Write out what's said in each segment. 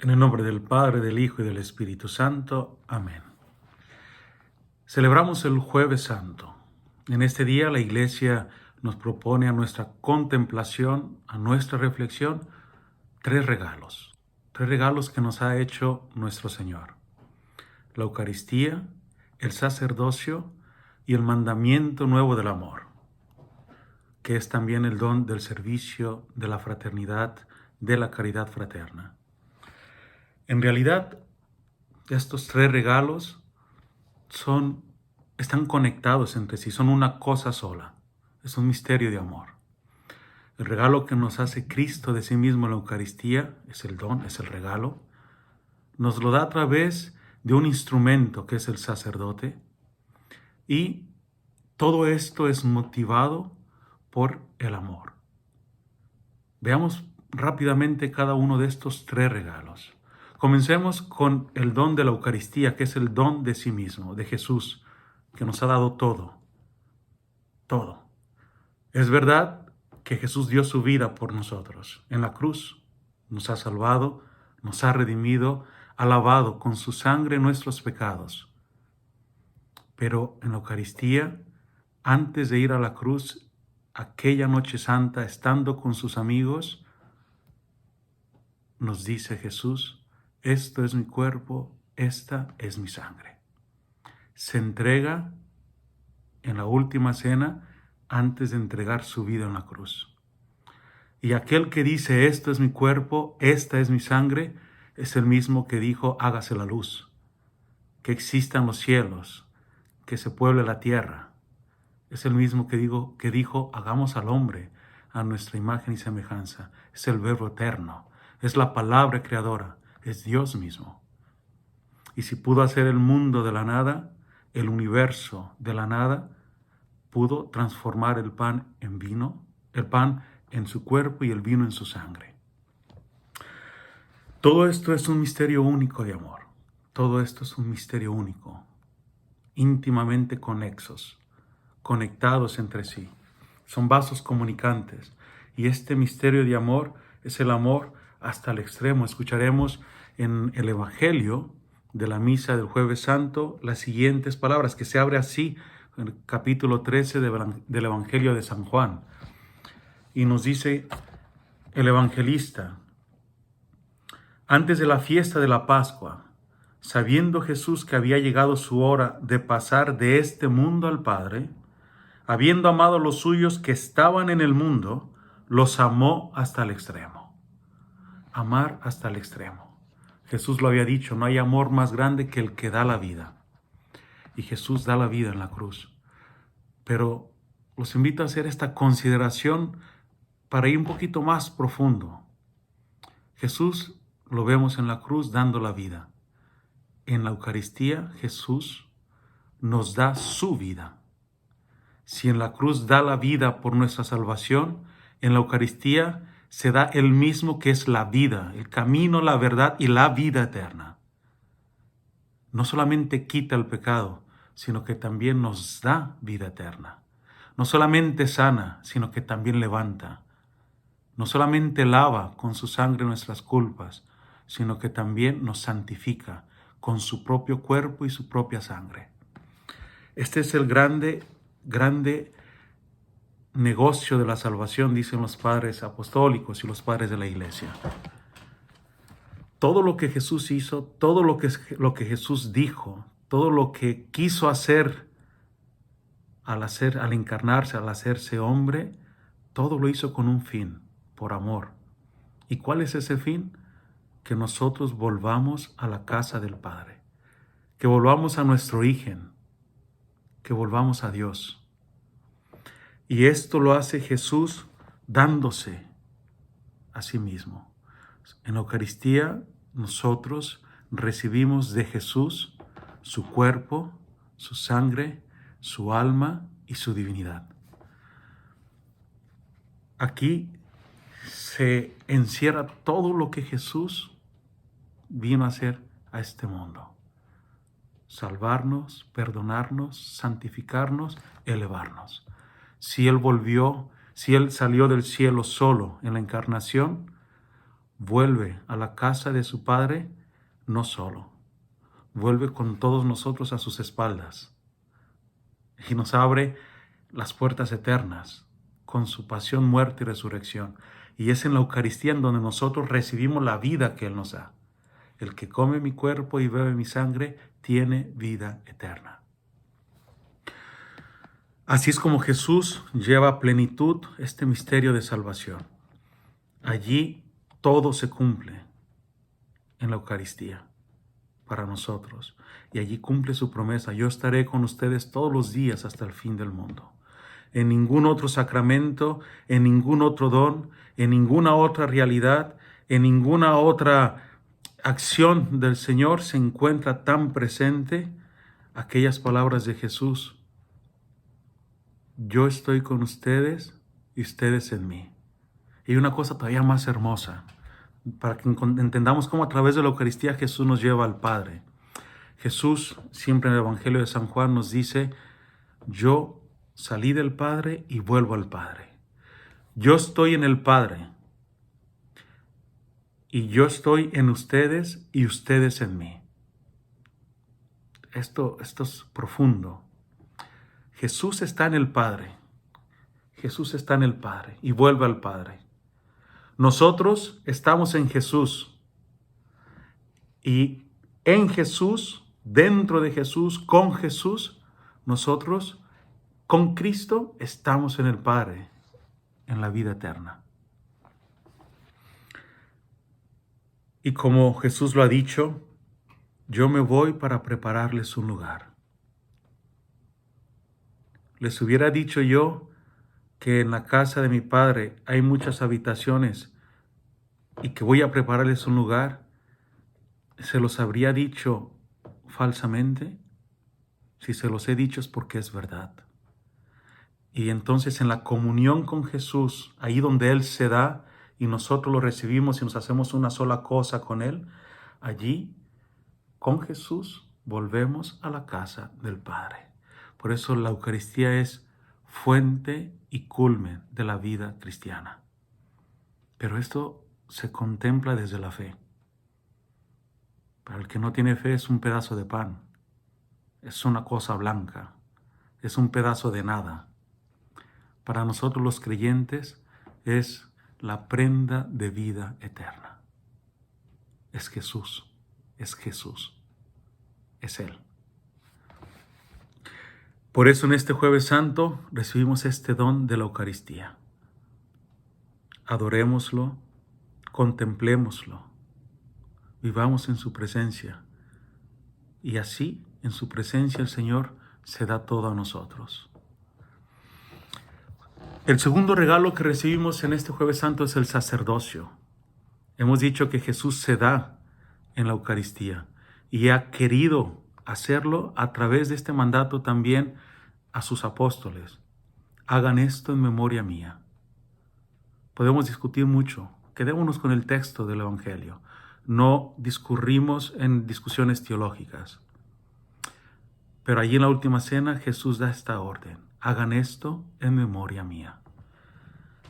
En el nombre del Padre, del Hijo y del Espíritu Santo. Amén. Celebramos el Jueves Santo. En este día la Iglesia nos propone a nuestra contemplación, a nuestra reflexión, tres regalos que nos ha hecho nuestro Señor: la Eucaristía, el sacerdocio y el mandamiento nuevo del amor, que es también el don del servicio, de la fraternidad, de la caridad fraterna. En realidad, estos tres regalos están conectados entre sí, son una cosa sola. Es un misterio de amor. El regalo que nos hace Cristo de sí mismo en la Eucaristía es el don, es el regalo. Nos lo da a través de un instrumento que es el sacerdote. Y todo esto es motivado por el amor. Veamos rápidamente cada uno de estos tres regalos. Comencemos con el don de la Eucaristía, que es el don de sí mismo, de Jesús, que nos ha dado todo. Todo. Es verdad que Jesús dio su vida por nosotros. En la cruz nos ha salvado, nos ha redimido, ha lavado con su sangre nuestros pecados. Pero en la Eucaristía, antes de ir a la cruz, aquella noche santa, estando con sus amigos, nos dice Jesús: esto es mi cuerpo, esta es mi sangre. Se entrega en la última cena antes de entregar su vida en la cruz. Y aquel que dice esto es mi cuerpo, esta es mi sangre, es el mismo que dijo hágase la luz, que existan los cielos, que se pueble la tierra. Es el mismo que dijo hagamos al hombre a nuestra imagen y semejanza. Es el Verbo eterno, es la palabra creadora, es Dios mismo. Y si pudo hacer el mundo de la nada, el universo de la nada, pudo transformar el pan en vino, el pan en su cuerpo y el vino en su sangre. Todo esto es un misterio único de amor. Todo esto es un misterio único, íntimamente conexos, conectados entre sí. Son vasos comunicantes. Y este misterio de amor es el amor hasta el extremo. Escucharemos en el Evangelio de la misa del Jueves Santo las siguientes palabras, que se abre así en el capítulo 13 del Evangelio de San Juan. Y nos dice el evangelista: antes de la fiesta de la Pascua, sabiendo Jesús que había llegado su hora de pasar de este mundo al Padre, habiendo amado a los suyos que estaban en el mundo, los amó hasta el extremo. Amar hasta el extremo. Jesús lo había dicho: no hay amor más grande que el que da la vida. Y Jesús da la vida en la cruz. Pero los invito a hacer esta consideración para ir un poquito más profundo. Jesús lo vemos en la cruz dando la vida. En la Eucaristía Jesús nos da su vida. Si en la cruz da la vida por nuestra salvación, en la Eucaristía se da el mismo que es la vida, el camino, la verdad y la vida eterna. No solamente quita el pecado, sino que también nos da vida eterna. No solamente sana, sino que también levanta. No solamente lava con su sangre nuestras culpas, sino que también nos santifica con su propio cuerpo y su propia sangre. Este es el grande negocio de la salvación, dicen los padres apostólicos y los padres de la Iglesia. Todo lo que Jesús hizo, todo lo que Jesús dijo, todo lo que quiso hacer al encarnarse, al hacerse hombre, todo lo hizo con un fin, por amor. ¿Y cuál es ese fin? Que nosotros volvamos a la casa del Padre, que volvamos a nuestro origen, que volvamos a Dios. Y esto lo hace Jesús dándose a sí mismo. En la Eucaristía nosotros recibimos de Jesús su cuerpo, su sangre, su alma y su divinidad. Aquí se encierra todo lo que Jesús vino a hacer a este mundo: salvarnos, perdonarnos, santificarnos, elevarnos. Si Él salió del cielo solo en la encarnación, vuelve a la casa de su Padre no solo, vuelve con todos nosotros a sus espaldas y nos abre las puertas eternas con su pasión, muerte y resurrección. Y es en la Eucaristía en donde nosotros recibimos la vida que Él nos da. El que come mi cuerpo y bebe mi sangre tiene vida eterna. Así es como Jesús lleva a plenitud este misterio de salvación. Allí todo se cumple en la Eucaristía para nosotros. Y allí cumple su promesa: yo estaré con ustedes todos los días hasta el fin del mundo. En ningún otro sacramento, en ningún otro don, en ninguna otra realidad, en ninguna otra acción del Señor se encuentra tan presente aquellas palabras de Jesús: yo estoy con ustedes y ustedes en mí. Y una cosa todavía más hermosa, para que entendamos cómo a través de la Eucaristía Jesús nos lleva al Padre. Jesús, siempre en el Evangelio de San Juan, nos dice: yo salí del Padre y vuelvo al Padre. Yo estoy en el Padre y yo estoy en ustedes y ustedes en mí. Esto es profundo. Jesús está en el Padre. Jesús está en el Padre y vuelve al Padre. Nosotros estamos en Jesús y en Jesús, dentro de Jesús, con Jesús, nosotros con Cristo estamos en el Padre, en la vida eterna. Y como Jesús lo ha dicho, yo me voy para prepararles un lugar. Les hubiera dicho yo que en la casa de mi Padre hay muchas habitaciones y que voy a prepararles un lugar, ¿se los habría dicho falsamente? Si se los he dicho es porque es verdad. Y entonces en la comunión con Jesús, ahí donde Él se da y nosotros lo recibimos y nos hacemos una sola cosa con Él, allí con Jesús volvemos a la casa del Padre. Por eso la Eucaristía es fuente y culmen de la vida cristiana. Pero esto se contempla desde la fe. Para el que no tiene fe es un pedazo de pan, es una cosa blanca, es un pedazo de nada. Para nosotros los creyentes es la prenda de vida eterna. Es Jesús, es Jesús, es Él. Por eso en este Jueves Santo recibimos este don de la Eucaristía. Adorémoslo, contemplémoslo, vivamos en su presencia. Y así, en su presencia, el Señor se da todo a nosotros. El segundo regalo que recibimos en este Jueves Santo es el sacerdocio. Hemos dicho que Jesús se da en la Eucaristía y ha querido hacerlo a través de este mandato también a sus apóstoles. Hagan esto en memoria mía. Podemos discutir mucho. Quedémonos con el texto del Evangelio. No discurrimos en discusiones teológicas. Pero allí en la última cena Jesús da esta orden: hagan esto en memoria mía.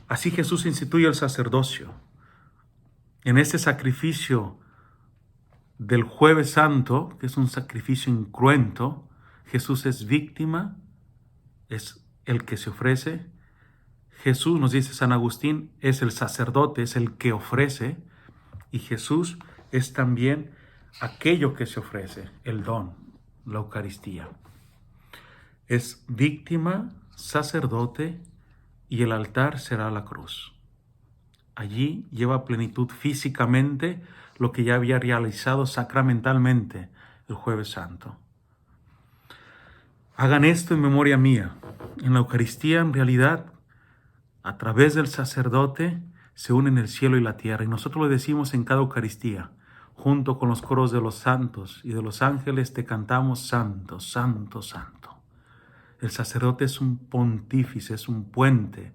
Así Jesús instituye el sacerdocio. En este sacrificio del Jueves Santo, que es un sacrificio incruento, Jesús es víctima, es el que se ofrece. Jesús, nos dice San Agustín, es el sacerdote, es el que ofrece. Y Jesús es también aquello que se ofrece, el don, la Eucaristía. Es víctima, sacerdote, y el altar será la cruz. Allí lleva a plenitud físicamente lo que ya había realizado sacramentalmente el Jueves Santo. Hagan esto en memoria mía. En la Eucaristía, en realidad, a través del sacerdote se unen el cielo y la tierra. Y nosotros lo decimos en cada Eucaristía. Junto con los coros de los santos y de los ángeles te cantamos: Santo, Santo, Santo. El sacerdote es un pontífice, es un puente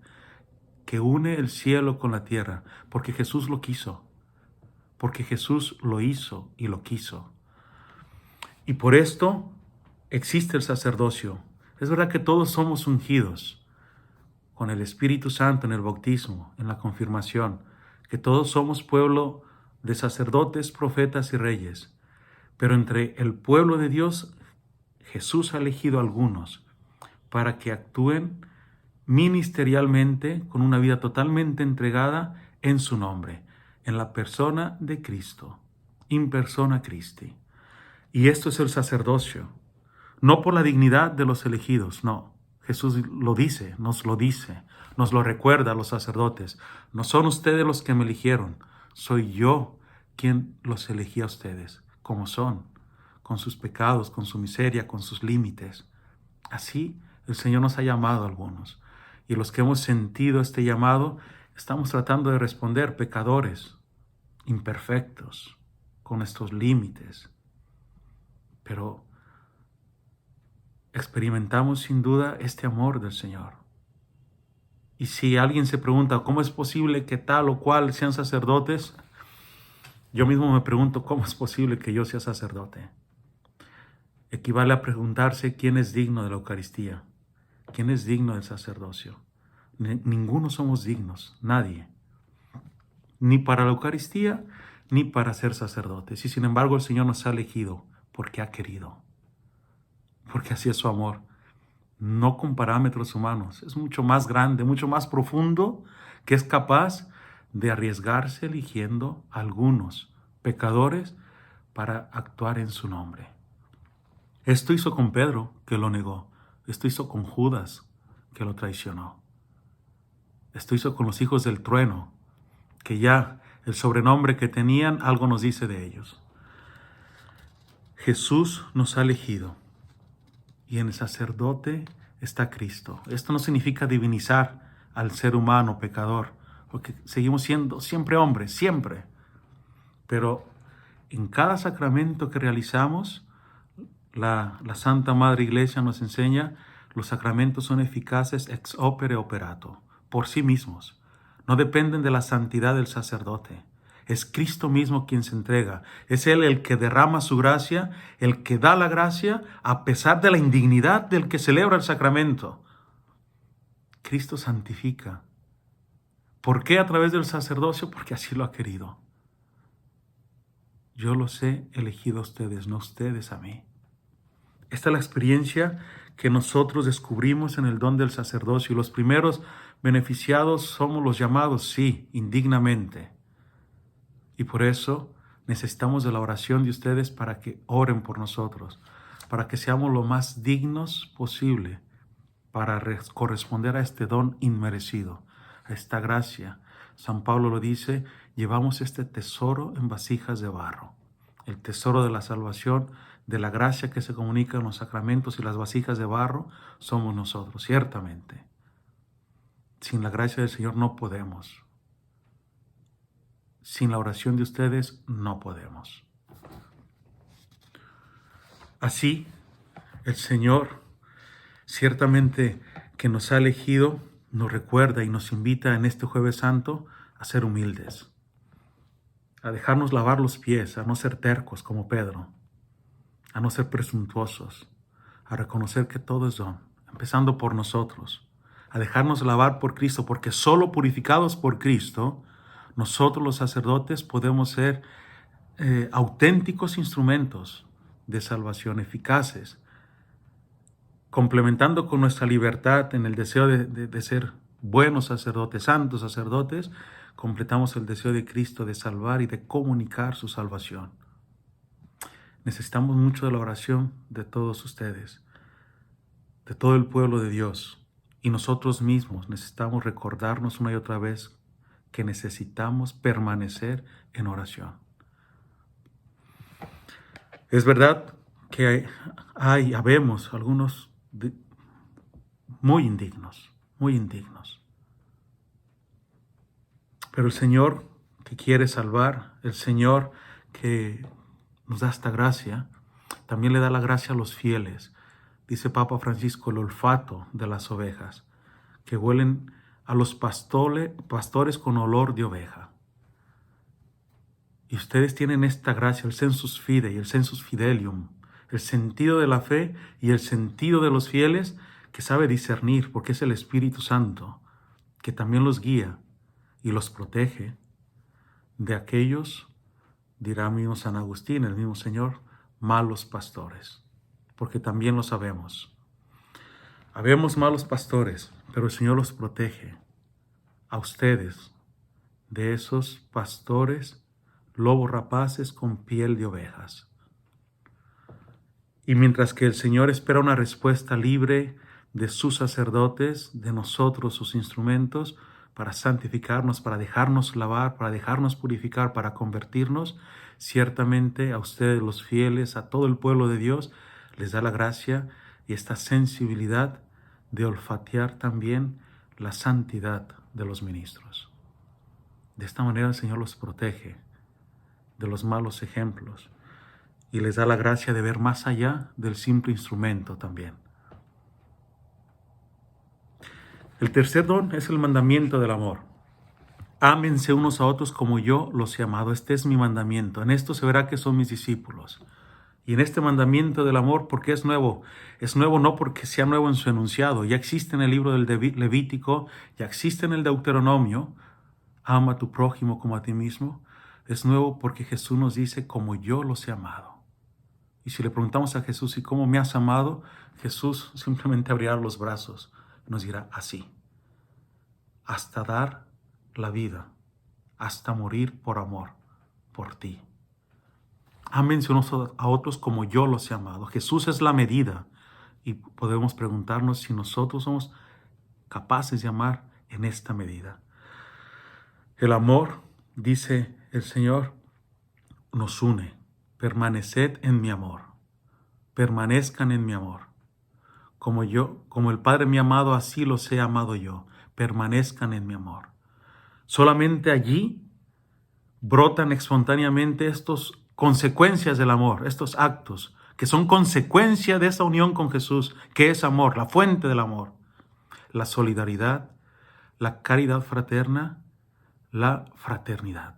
que une el cielo con la tierra, porque Jesús lo quiso, porque Jesús lo hizo y lo quiso. Y por esto existe el sacerdocio. Es verdad que todos somos ungidos con el Espíritu Santo en el bautismo, en la confirmación, que todos somos pueblo de sacerdotes, profetas y reyes. Pero entre el pueblo de Dios, Jesús ha elegido a algunos para que actúen ministerialmente con una vida totalmente entregada en su nombre, en la persona de Cristo, in persona Christi. Y esto es el sacerdocio, no por la dignidad de los elegidos, no. Jesús lo dice, nos lo recuerda a los sacerdotes. No son ustedes los que me eligieron, soy yo quien los elegí a ustedes, como son, con sus pecados, con su miseria, con sus límites. Así el Señor nos ha llamado a algunos. Y los que hemos sentido este llamado, estamos tratando de responder pecadores, imperfectos, con estos límites. Pero experimentamos sin duda este amor del Señor. Y si alguien se pregunta, ¿cómo es posible que tal o cual sean sacerdotes? Yo mismo me pregunto, ¿cómo es posible que yo sea sacerdote? Equivale a preguntarse quién es digno de la Eucaristía, quién es digno del sacerdocio. Ninguno somos dignos, nadie. Ni para la Eucaristía, ni para ser sacerdotes. Y sin embargo el Señor nos ha elegido porque ha querido. Porque así es su amor. No con parámetros humanos. Es mucho más grande, mucho más profundo, que es capaz de arriesgarse eligiendo a algunos pecadores para actuar en su nombre. Esto hizo con Pedro, que lo negó. Esto hizo con Judas, que lo traicionó. Esto hizo con los hijos del trueno, que ya el sobrenombre que tenían algo nos dice de ellos. Jesús nos ha elegido y en el sacerdote está Cristo. Esto no significa divinizar al ser humano pecador, porque seguimos siendo siempre hombres, siempre. Pero en cada sacramento que realizamos, la Santa Madre Iglesia nos enseña, los sacramentos son eficaces ex opere operato, por sí mismos. No dependen de la santidad del sacerdote. Es Cristo mismo quien se entrega. Es Él el que derrama su gracia, el que da la gracia a pesar de la indignidad del que celebra el sacramento. Cristo santifica. ¿Por qué a través del sacerdocio? Porque así lo ha querido. Yo los he elegido a ustedes, no ustedes a mí. Esta es la experiencia que nosotros descubrimos en el don del sacerdocio. Y los primeros beneficiados somos los llamados, sí, indignamente. Y por eso necesitamos de la oración de ustedes para que oren por nosotros, para que seamos lo más dignos posible para corresponder a este don inmerecido, a esta gracia. San Pablo lo dice, llevamos este tesoro en vasijas de barro, el tesoro de la salvación, de la gracia que se comunica en los sacramentos y las vasijas de barro, somos nosotros, ciertamente. Sin la gracia del Señor no podemos. Sin la oración de ustedes no podemos. Así, el Señor, ciertamente que nos ha elegido, nos recuerda y nos invita en este Jueves Santo a ser humildes, a dejarnos lavar los pies, a no ser tercos como Pedro, a no ser presuntuosos, a reconocer que todo es don, empezando por nosotros, a dejarnos lavar por Cristo, porque solo purificados por Cristo, nosotros los sacerdotes podemos ser auténticos instrumentos de salvación eficaces, complementando con nuestra libertad en el deseo de ser buenos sacerdotes, santos sacerdotes, completamos el deseo de Cristo de salvar y de comunicar su salvación. Necesitamos mucho de la oración de todos ustedes, de todo el pueblo de Dios, y nosotros mismos necesitamos recordarnos una y otra vez que necesitamos permanecer en oración. Es verdad que habemos algunos muy indignos. Pero el Señor que quiere salvar, el Señor que nos da esta gracia, también le da la gracia a los fieles. Dice Papa Francisco, el olfato de las ovejas, que huelen a los pastores con olor de oveja. Y ustedes tienen esta gracia, el sensus fidei, el sensus fidelium, el sentido de la fe y el sentido de los fieles, que sabe discernir, porque es el Espíritu Santo, que también los guía y los protege de aquellos Dirá mismo San Agustín, el mismo Señor, malos pastores, porque también lo sabemos. Habemos malos pastores, pero el Señor los protege a ustedes de esos pastores, lobos rapaces con piel de ovejas. Y mientras que el Señor espera una respuesta libre de sus sacerdotes, de nosotros, sus instrumentos, para santificarnos, para dejarnos lavar, para dejarnos purificar, para convertirnos, ciertamente a ustedes los fieles, a todo el pueblo de Dios, les da la gracia y esta sensibilidad de olfatear también la santidad de los ministros. De esta manera el Señor los protege de los malos ejemplos y les da la gracia de ver más allá del simple instrumento también. El tercer don es el mandamiento del amor. Ámense unos a otros como yo los he amado. Este es mi mandamiento. En esto se verá que son mis discípulos. Y en este mandamiento del amor, ¿por qué es nuevo? Es nuevo no porque sea nuevo en su enunciado. Ya existe en el libro del Levítico, ya existe en el Deuteronomio. Ama a tu prójimo como a ti mismo. Es nuevo porque Jesús nos dice, como yo los he amado. Y si le preguntamos a Jesús, ¿y cómo me has amado? Jesús simplemente abrirá los brazos y nos dirá, así. Hasta dar la vida, hasta morir por amor, por ti. Ámense unos a otros como yo los he amado. Jesús es la medida. Y podemos preguntarnos si nosotros somos capaces de amar en esta medida. El amor, dice el Señor, nos une. Permaneced en mi amor. Permanezcan en mi amor. Como el Padre me ha amado, así los he amado yo. Permanezcan en mi amor. Solamente allí brotan espontáneamente estas consecuencias del amor, estos actos, que son consecuencia de esa unión con Jesús, que es amor, la fuente del amor. La solidaridad, la caridad fraterna, la fraternidad.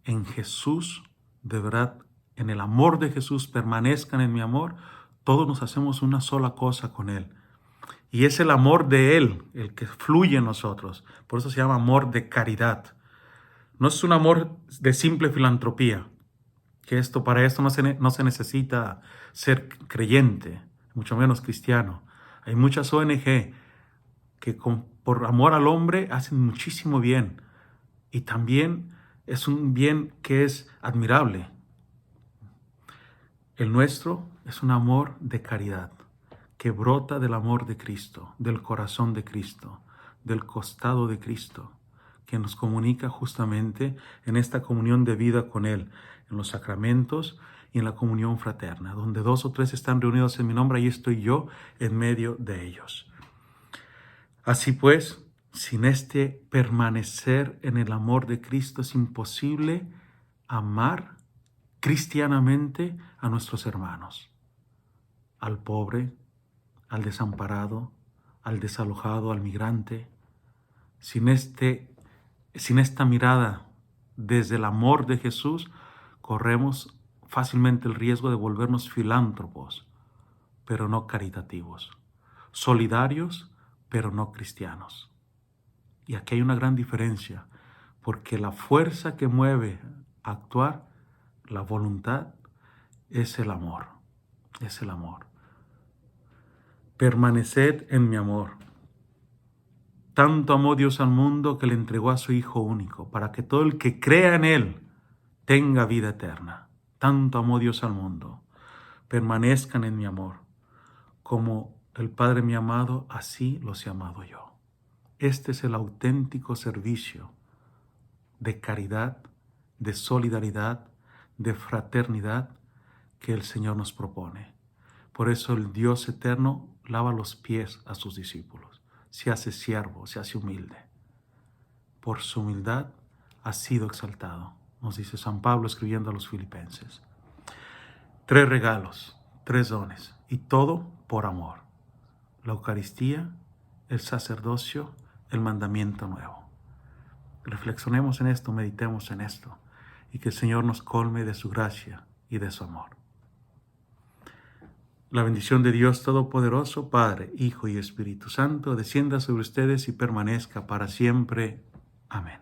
En Jesús, de verdad, en el amor de Jesús, permanezcan en mi amor, todos nos hacemos una sola cosa con Él. Y es el amor de Él el que fluye en nosotros. Por eso se llama amor de caridad. No es un amor de simple filantropía, que para esto no se necesita ser creyente, mucho menos cristiano. Hay muchas ONG que por amor al hombre hacen muchísimo bien. Y también es un bien que es admirable. El nuestro es un amor de caridad, que brota del amor de Cristo, del corazón de Cristo, del costado de Cristo, que nos comunica justamente en esta comunión de vida con Él, en los sacramentos y en la comunión fraterna, donde 2 o 3 están reunidos en mi nombre, ahí estoy yo en medio de ellos. Así pues, sin este permanecer en el amor de Cristo es imposible amar cristianamente a nuestros hermanos, al pobre, al desamparado, al desalojado, al migrante. Sin esta mirada desde el amor de Jesús, corremos fácilmente el riesgo de volvernos filántropos, pero no caritativos, solidarios, pero no cristianos. Y aquí hay una gran diferencia, porque la fuerza que mueve a actuar, la voluntad, es el amor, es el amor. Permaneced en mi amor. Tanto amó Dios al mundo que le entregó a su Hijo único, para que todo el que crea en Él tenga vida eterna. Tanto amó Dios al mundo. Permanezcan en mi amor. Como el Padre me ha amado, así los he amado yo. Este es el auténtico servicio de caridad, de solidaridad, de fraternidad que el Señor nos propone. Por eso el Dios eterno lava los pies a sus discípulos. Se hace siervo, se hace humilde. Por su humildad ha sido exaltado, nos dice San Pablo escribiendo a los Filipenses. 3 regalos, 3 dones, y todo por amor. La Eucaristía, el sacerdocio, el mandamiento nuevo. Reflexionemos en esto, meditemos en esto, y que el Señor nos colme de su gracia y de su amor. La bendición de Dios Todopoderoso, Padre, Hijo y Espíritu Santo, descienda sobre ustedes y permanezca para siempre. Amén.